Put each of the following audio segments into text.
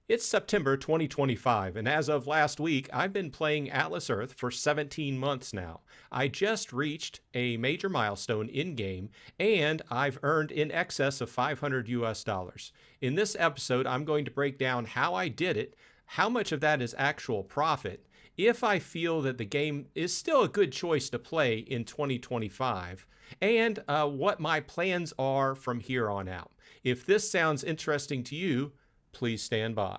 It's September 2025, and as of last week, I've been playing Atlas Earth for 17 months now. I just reached a major milestone in-game, and I've earned in excess of 500 US dollars. In this episode, I'm going to break down how I did it, how much of that is actual profit, if I feel that the game is still a good choice to play in 2025, and what my plans are from here on out. If this sounds interesting to you, please stand by.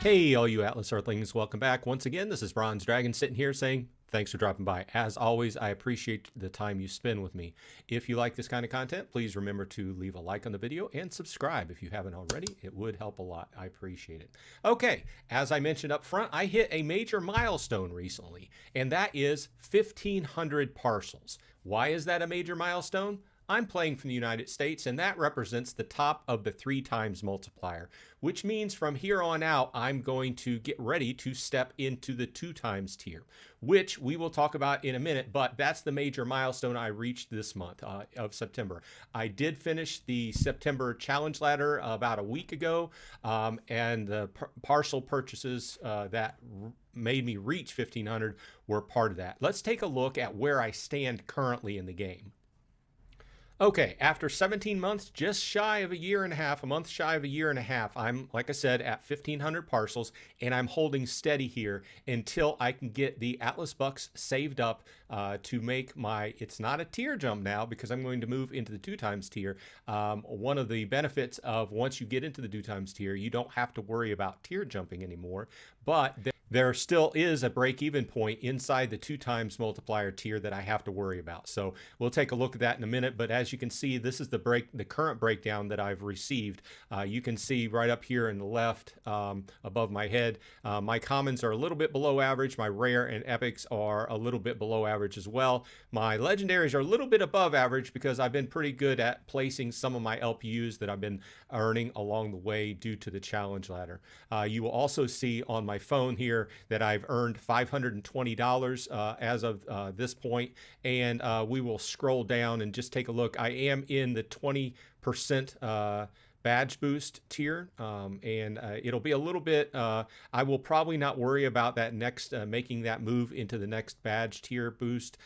Hey, all you Atlas Earthlings, welcome back. Once again, this is Bronze Dragon sitting here saying thanks for dropping by. As always, I appreciate the time you spend with me. If you like this kind of content, please remember to leave a like on the video and subscribe if you haven't already. It would help a lot. I appreciate it. Okay, as I mentioned up front, I hit a major milestone recently, and that is 1,500 parcels. Why is that a major milestone? I'm playing from the United States, and that represents the top of the 3 times multiplier, which means from here on out, I'm going to get ready to step into the 2 times tier, which we will talk about in a minute, but that's the major milestone I reached this month of September. I did finish the September challenge ladder about a week ago, and the parcel purchases that made me reach 1,500 were part of that. Let's take a look at where I stand currently in the game. Okay, after 17 months, just shy of a year and a half, a month shy of a year and a half, I'm, like I said, at 1,500 parcels, and I'm holding steady here until I can get the Atlas Bucks saved up to make my, it's not a tier jump now because I'm going to move into the 2 times tier. One of the benefits of once you get into the 2 times tier, you don't have to worry about tier jumping anymore, but there still is a break-even point inside the 2 times multiplier tier that I have to worry about. So we'll take a look at that in a minute. But as you can see, this is the current breakdown that I've received. You can see right up here in the left above my head, my commons are a little bit below average. My rare and epics are a little bit below average as well. My legendaries are a little bit above average because I've been pretty good at placing some of my LPUs that I've been earning along the way due to the challenge ladder. You will also see on my phone here that I've earned $520 as of this point, and we will scroll down and just take a look. I am in the 20% badge boost tier, and it'll be a little bit, I will probably not worry about that next, making that move into the next badge tier boost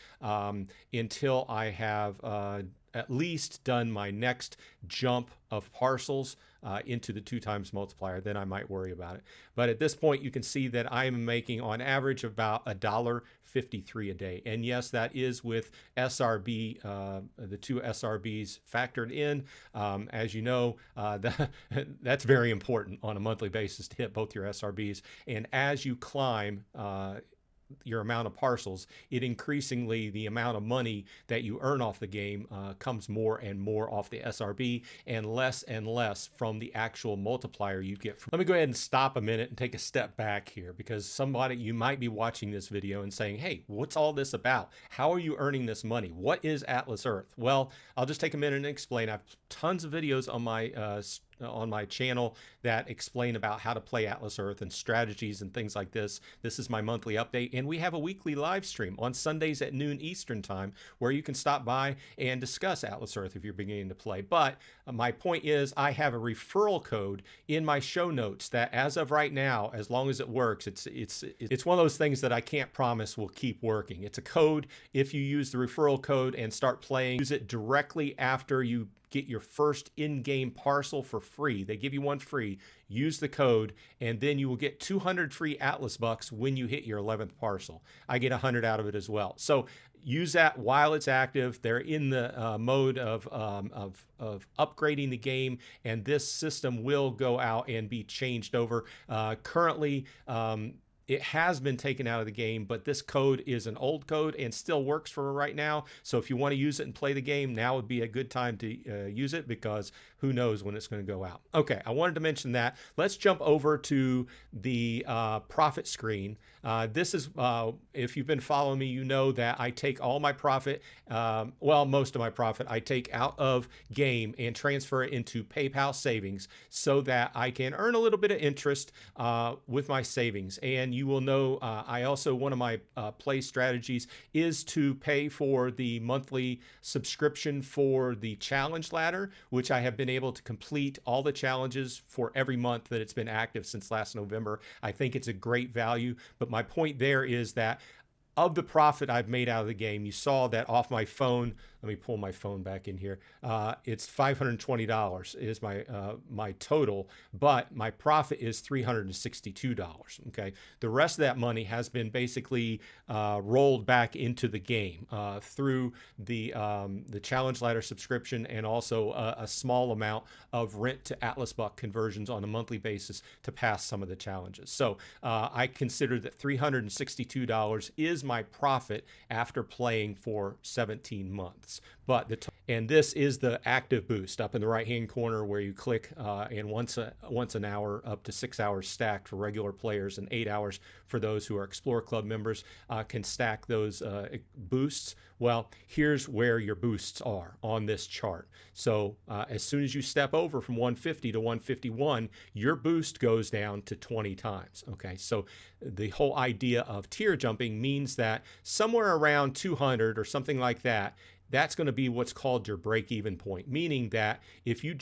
until I have at least done my next jump of parcels into the 2 times multiplier. Then I might worry about it. But at this point, you can see that I am making on average about $1.53 a day. And yes, that is with SRB, the 2 SRBs factored in. As you know, that's very important on a monthly basis to hit both your SRBs. And as you climb, your amount of parcels, it increasingly the amount of money that you earn off the game comes more and more off the SRB and less from the actual multiplier you get. Let me go ahead and stop a minute and take a step back here, because somebody, you might be watching this video and saying, hey, what's all this about? How are you earning this money? What is Atlas Earth? Well, I'll just take a minute and explain. I have tons of videos on my channel that explain about how to play Atlas Earth and strategies and things like this. This is my monthly update, and we have a weekly live stream on Sundays at noon Eastern time where you can stop by and discuss Atlas Earth if you're beginning to play. But my point is, I have a referral code in my show notes that as of right now, as long as it works, it's one of those things that I can't promise will keep working. It's a code. If you use the referral code and start playing, use it directly after you get your first in-game parcel for free. They give you one free. Use the code, and then you will get 200 free Atlas Bucks when you hit your 11th parcel. I get 100 out of it as well. So use that while it's active. They're in the mode of upgrading the game, and this system will go out and be changed over. Currently, it has been taken out of the game, but this code is an old code and still works for right now. So if you want to use it and play the game, now would be a good time to use it, because who knows when it's going to go out. Okay, I wanted to mention that. Let's jump over to the profit screen. This is, if you've been following me, you know that I take all my profit, well, most of my profit, I take out of game and transfer it into PayPal savings so that I can earn a little bit of interest with my savings. And you will know, I also, one of my play strategies is to pay for the monthly subscription for the challenge ladder, which I have been able to complete all the challenges for every month that it's been active since last November. I think it's a great value, but my point there is that of the profit I've made out of the game, you saw that off my phone. Let me pull my phone back in here. It's $520 is my total, but my profit is $362. Okay, the rest of that money has been basically rolled back into the game through the challenge ladder subscription, and also a small amount of rent to Atlas Buck conversions on a monthly basis to pass some of the challenges. So I consider that $362 is my profit after playing for 17 months. But and this is the active boost up in the right hand corner where you click, and once an hour, up to 6 hours stacked for regular players, and 8 hours for those who are Explorer Club members, can stack those boosts. Well, here's where your boosts are on this chart. So as soon as you step over from 150 to 151, your boost goes down to 20 times. Okay, so the whole idea of tier jumping means that somewhere around 200 or something like that, that's going to be what's called your break-even point, meaning that if you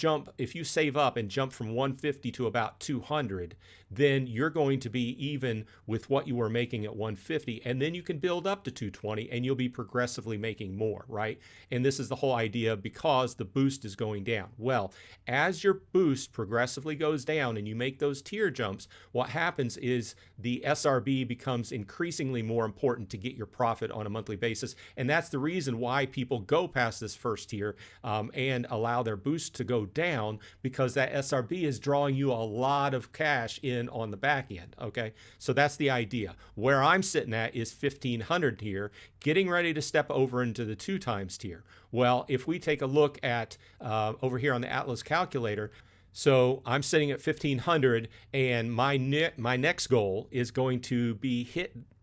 save up and jump from 150 to about 200, then you're going to be even with what you were making at 150, and then you can build up to 220 and you'll be progressively making more, right? And this is the whole idea, because the boost is going down. Well, as your boost progressively goes down and you make those tier jumps, what happens is the SRB becomes increasingly more important to get your profit on a monthly basis, and that's the reason why people go past this first tier and allow their boost to go down, because that SRB is drawing you a lot of cash in on the back end. Okay, so that's the idea. Where I'm sitting at is 1500 here, getting ready to step over into the 2 times tier. Well, if we take a look at over here on the Atlas calculator, so I'm sitting at 1500, and my next goal is going to be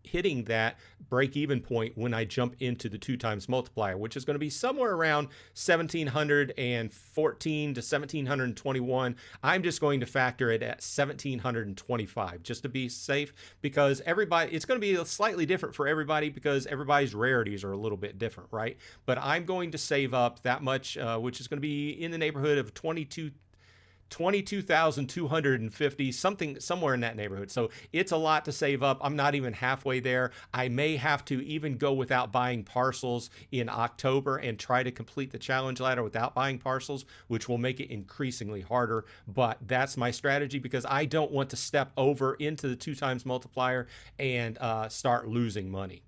hitting that break-even point when I jump into the 2 times multiplier, which is going to be somewhere around 1714 to 1721. I'm just going to factor it at 1725 just to be safe, because it's going to be slightly different for everybody, because everybody's rarities are a little bit different, right? But I'm going to save up that much, which is going to be in the neighborhood of 22,250, somewhere in that neighborhood. So it's a lot to save up. I'm not even halfway there. I may have to even go without buying parcels in October and try to complete the challenge ladder without buying parcels, which will make it increasingly harder. But that's my strategy, because I don't want to step over into the 2 times multiplier and start losing money.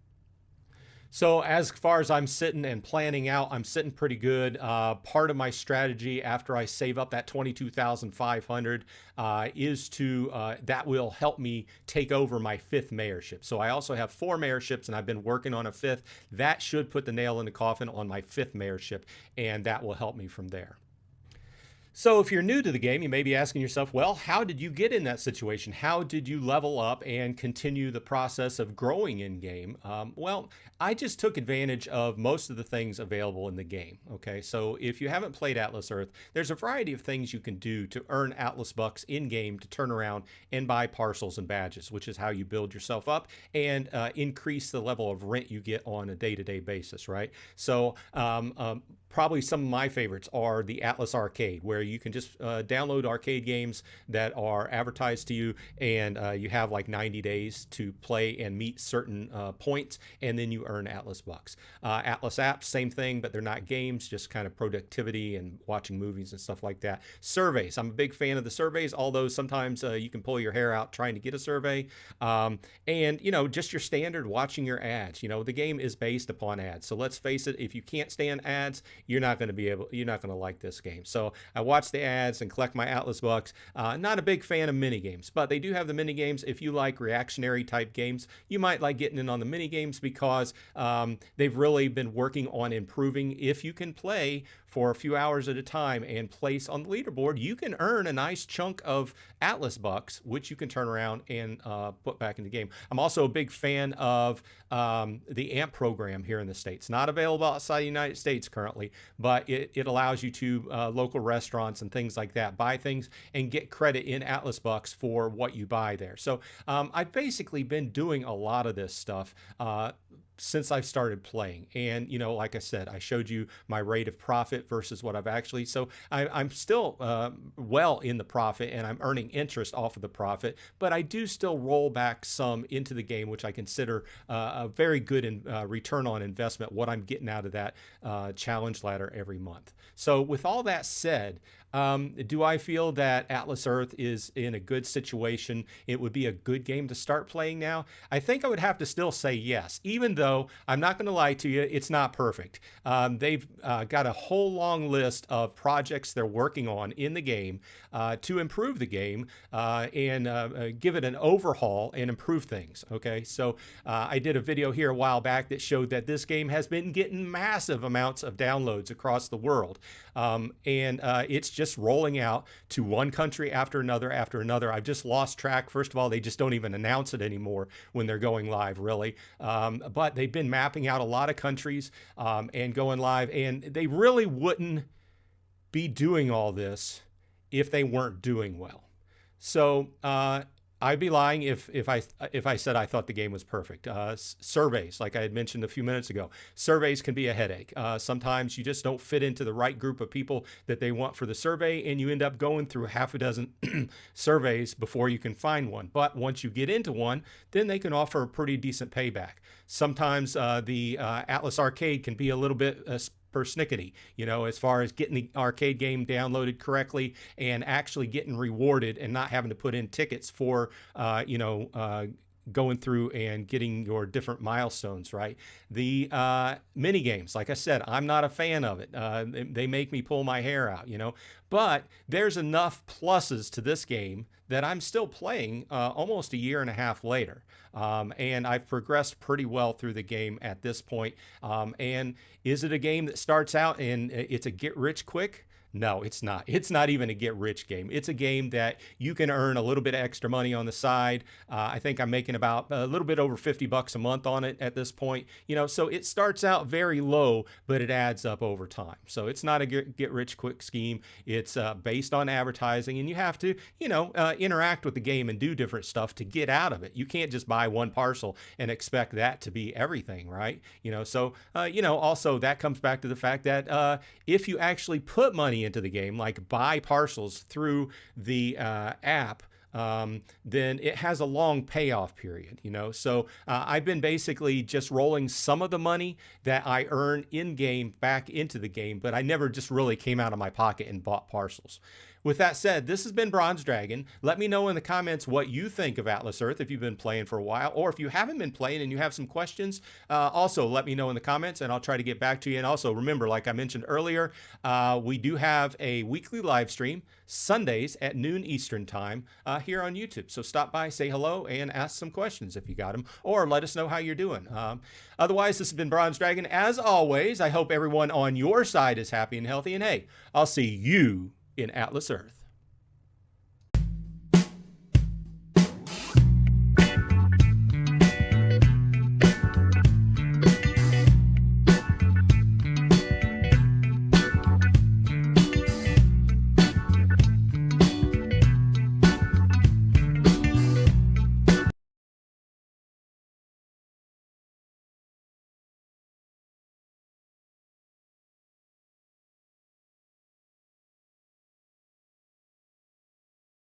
So as far as I'm sitting and planning out, I'm sitting pretty good. Part of my strategy after I save up that 22,500 is that will help me take over my 5th mayorship. So I also have 4 mayorships, and I've been working on a 5th. That should put the nail in the coffin on my 5th mayorship, and that will help me from there. So if you're new to the game, you may be asking yourself, well, how did you get in that situation? How did you level up and continue the process of growing in game? Well, I just took advantage of most of the things available in the game. Okay, so if you haven't played Atlas Earth, there's a variety of things you can do to earn Atlas Bucks in game to turn around and buy parcels and badges, which is how you build yourself up and increase the level of rent you get on a day-to-day basis, right? So probably some of my favorites are the Atlas Arcade, where you can just download arcade games that are advertised to you, and you have like 90 days to play and meet certain points, and then you earn Atlas Bucks. Atlas Apps, same thing, but they're not games, just kind of productivity and watching movies and stuff like that. Surveys, I'm a big fan of the surveys, although sometimes you can pull your hair out trying to get a survey. And, just your standard watching your ads. The game is based upon ads. So let's face it, if you can't stand ads, you're not going to like this game. So I watch the ads and collect my Atlas bucks. Not a big fan of mini games, but they do have the mini games. If you like reactionary type games, you might like getting in on the mini games because they've really been working on improving. If you can play for a few hours at a time and place on the leaderboard, you can earn a nice chunk of Atlas bucks, which you can turn around and put back in the game. I'm also a big fan of the AMP program here in the States. Not available outside the United States currently, but it allows you to local restaurants and things like that buy things and get credit in Atlas bucks for what you buy there. So I've basically been doing a lot of this stuff since I've started playing. And, like I said, I showed you my rate of profit versus what I've actually, so I'm still well in the profit and I'm earning interest off of the profit, but I do still roll back some into the game, which I consider a very good return on investment, what I'm getting out of that challenge ladder every month. So with all that said, do I feel that Atlas Earth is in a good situation? It would be a good game to start playing now? I think I would have to still say yes, even though I'm not going to lie to you, it's not perfect. They've got a whole long list of projects they're working on in the game to improve the game and give it an overhaul and improve things. Okay, so I did a video here a while back that showed that this game has been getting massive amounts of downloads across the world. And it's just rolling out to one country after another after another. I've just lost track. First of all, they just don't even announce it anymore when they're going live, really. But they've been mapping out a lot of countries and going live, and they really wouldn't be doing all this if they weren't doing well. So I'd be lying if I said I thought the game was perfect. Surveys, like I had mentioned a few minutes ago, surveys can be a headache. Sometimes you just don't fit into the right group of people that they want for the survey, and you end up going through half a dozen surveys before you can find one. But once you get into one, then they can offer a pretty decent payback. Sometimes the Atlas Arcade can be a little bit persnickety, as far as getting the arcade game downloaded correctly and actually getting rewarded and not having to put in tickets for, going through and getting your different milestones, right? The mini games, like I said, I'm not a fan of it. They make me pull my hair out, but there's enough pluses to this game that I'm still playing almost a year and a half later. And I've progressed pretty well through the game at this point. And is it a game that starts out and it's a get rich quick? No, it's not. It's not even a get-rich game. It's a game that you can earn a little bit of extra money on the side. I think I'm making about a little bit over $50 a month on it at this point. So it starts out very low, but it adds up over time. So it's not a get-rich-quick scheme. It's based on advertising, and you have to, interact with the game and do different stuff to get out of it. You can't just buy one parcel and expect that to be everything, right? So, also that comes back to the fact that if you actually put money into the game, like buy parcels through the app, then it has a long payoff period, So I've been basically just rolling some of the money that I earn in game back into the game, but I never just really came out of my pocket and bought parcels. With that said, this has been Bronze Dragon. Let me know in the comments what you think of Atlas Earth if you've been playing for a while, or if you haven't been playing and you have some questions, also let me know in the comments and I'll try to get back to you. And also remember, like I mentioned earlier, we do have a weekly live stream Sundays at noon Eastern time here on YouTube. So stop by, say hello, and ask some questions if you got them, or let us know how you're doing. Otherwise, this has been Bronze Dragon. As always, I hope everyone on your side is happy and healthy. And hey, I'll see you in Atlas Earth.